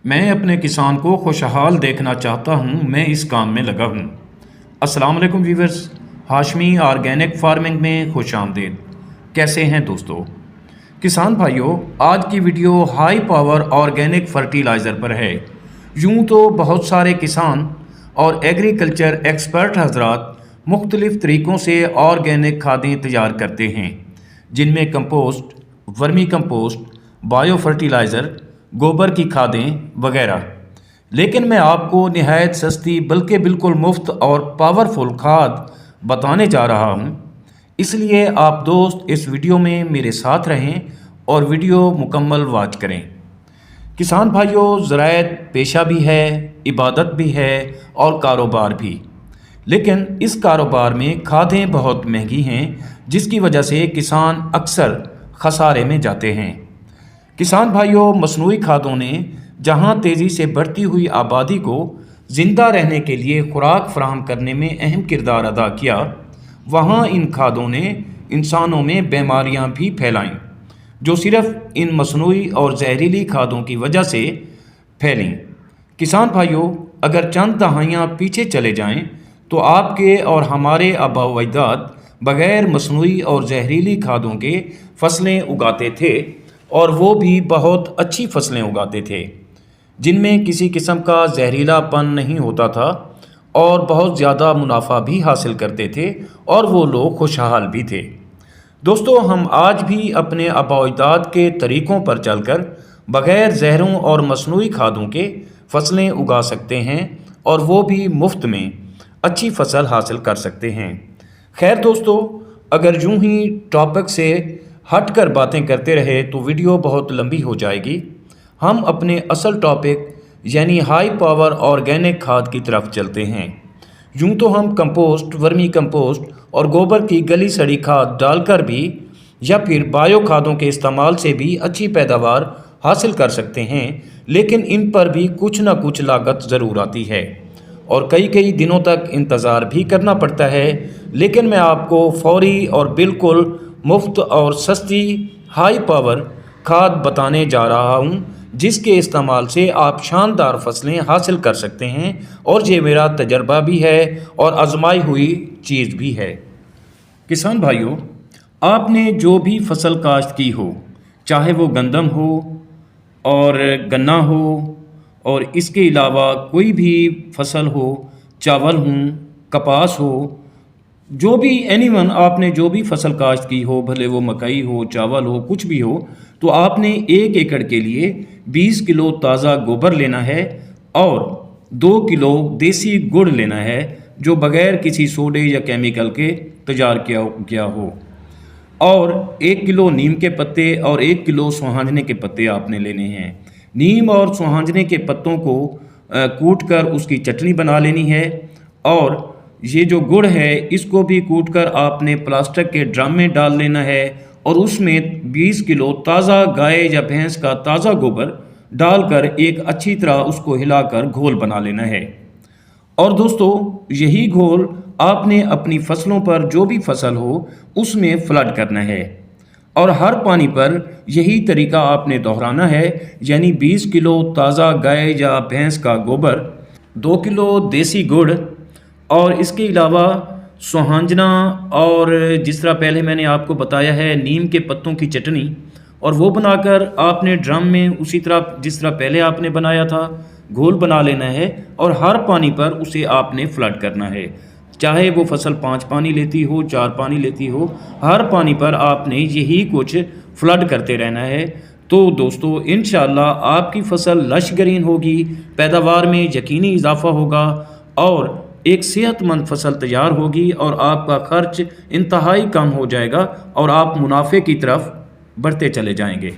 میں اپنے کسان کو خوشحال دیکھنا چاہتا ہوں، میں اس کام میں لگا ہوں۔ السلام علیکم ویورز، ہاشمی آرگینک فارمنگ میں خوش آمدید۔ کیسے ہیں دوستو؟ کسان بھائیوں، آج کی video high power organic fertilizer پر ہے۔ یوں تو بہت سارے کسان اور ایگریکلچر ایکسپرٹ حضرات مختلف طریقوں سے آرگینک کھادیں تیار کرتے ہیں، جن میں compost, vermicompost, biofertilizer, گوبر کی کھادیں وغیرہ۔ لیکن میں آپ کو نہایت سستی بلکہ بالکل مفت اور پاورفل کھاد بتانے جا رہا ہوں، اس لیے آپ دوست اس ویڈیو میں میرے ساتھ رہیں اور ویڈیو مکمل واچ کریں۔ کسان بھائیوں، زراعت پیشہ بھی ہے، عبادت بھی ہے اور کاروبار بھی، لیکن اس کاروبار میں کھادیں بہت مہنگی ہیں، جس کی وجہ سے کسان اکثر خسارے میں جاتے ہیں۔ کسان بھائیوں، مصنوعی کھادوں نے جہاں تیزی سے بڑھتی ہوئی آبادی کو زندہ رہنے کے لیے خوراک فراہم کرنے میں اہم کردار ادا کیا، وہاں ان کھادوں نے انسانوں میں بیماریاں بھی پھیلائیں، جو صرف ان مصنوعی اور زہریلی کھادوں کی وجہ سے پھیلیں۔ کسان بھائیوں، اگر چند دہائیاں پیچھے چلے جائیں تو آپ کے اور ہمارے آباء و اجداد بغیر مصنوعی اور زہریلی کھادوں کے فصلیں اگاتے تھے، اور وہ بھی بہت اچھی فصلیں اگاتے تھے، جن میں کسی قسم کا زہریلا پن نہیں ہوتا تھا، اور بہت زیادہ منافع بھی حاصل کرتے تھے، اور وہ لوگ خوشحال بھی تھے۔ دوستو، ہم آج بھی اپنے آباء و اجداد کے طریقوں پر چل کر بغیر زہروں اور مصنوعی کھادوں کے فصلیں اگا سکتے ہیں، اور وہ بھی مفت میں اچھی فصل حاصل کر سکتے ہیں۔ خیر دوستو، اگر یوں ہی ٹاپک سے ہٹ کر باتیں کرتے رہے تو ویڈیو بہت لمبی ہو جائے گی۔ ہم اپنے اصل ٹاپک یعنی ہائی پاور آرگینک کھاد کی طرف چلتے ہیں۔ یوں تو ہم کمپوسٹ، ورمی کمپوسٹ اور گوبر کی گلی سڑی کھاد ڈال کر بھی یا پھر بایو کھادوں کے استعمال سے بھی اچھی پیداوار حاصل کر سکتے ہیں، لیکن ان پر بھی کچھ نہ کچھ لاگت ضرور آتی ہے، اور کئی دنوں تک انتظار بھی کرنا پڑتا ہے۔ لیکن میں آپ کو فوری اور بالکل مفت اور سستی ہائی پاور کھاد بتانے جا رہا ہوں، جس کے استعمال سے آپ شاندار فصلیں حاصل کر سکتے ہیں، اور یہ میرا تجربہ بھی ہے اور آزمائی ہوئی چیز بھی ہے۔ کسان بھائیوں، آپ نے جو بھی فصل کاشت کی ہو، چاہے وہ گندم ہو اور گنا ہو، اور اس کے علاوہ کوئی بھی فصل ہو، چاول ہوں، کپاس ہو، جو بھی آپ نے جو بھی فصل کاشت کی ہو، بھلے وہ مکئی ہو، چاول ہو، کچھ بھی ہو، تو آپ نے 1 ایکڑ کے لیے 20 کلو تازہ گوبر لینا ہے، اور 2 کلو دیسی گڑ لینا ہے، جو بغیر کسی سوڈے یا کیمیکل کے تیار کیا ہو، اور 1 کلو نیم کے پتے اور 1 کلو سوہانجنے کے پتے آپ نے لینے ہیں۔ نیم اور سوہانجنے کے پتوں کو کوٹ کر اس کی چٹنی بنا لینی ہے، اور یہ جو گڑ ہے اس کو بھی کوٹ کر آپ نے پلاسٹک کے ڈرم میں ڈال لینا ہے، اور اس میں 20 کلو تازہ گائے یا بھینس کا تازہ گوبر ڈال کر ایک اچھی طرح اس کو ہلا کر گھول بنا لینا ہے۔ اور دوستو، یہی گھول آپ نے اپنی فصلوں پر جو بھی فصل ہو اس میں فلڈ کرنا ہے، اور ہر پانی پر یہی طریقہ آپ نے دہرانا ہے، یعنی 20 کلو تازہ گائے یا بھینس کا گوبر، 2 کلو دیسی گڑ، اور اس کے علاوہ سوہانجنا، اور جس طرح پہلے میں نے آپ کو بتایا ہے نیم کے پتوں کی چٹنی، اور وہ بنا کر آپ نے ڈرم میں اسی طرح جس طرح پہلے آپ نے بنایا تھا گھول بنا لینا ہے، اور ہر پانی پر اسے آپ نے فلڈ کرنا ہے، چاہے وہ فصل 5 پانی لیتی ہو، 4 پانی لیتی ہو، ہر پانی پر آپ نے یہی کچھ فلڈ کرتے رہنا ہے۔ تو دوستو، انشاءاللہ آپ کی فصل لش گرین ہوگی، پیداوار میں یقینی اضافہ ہوگا، اور ایک صحت مند فصل تیار ہوگی، اور آپ کا خرچ انتہائی کم ہو جائے گا، اور آپ منافع کی طرف بڑھتے چلے جائیں گے۔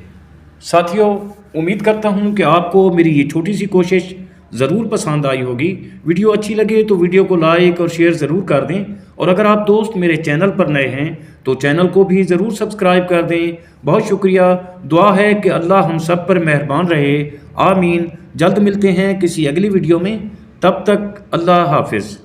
ساتھیوں، امید کرتا ہوں کہ آپ کو میری یہ چھوٹی سی کوشش ضرور پسند آئی ہوگی۔ ویڈیو اچھی لگے تو ویڈیو کو لائک اور شیئر ضرور کر دیں، اور اگر آپ دوست میرے چینل پر نئے ہیں تو چینل کو بھی ضرور سبسکرائب کر دیں۔ بہت شکریہ، دعا ہے کہ اللہ ہم سب پر مہربان رہے، آمین۔ جلد ملتے ہیں کسی اگلی ویڈیو میں، تب تک اللہ حافظ۔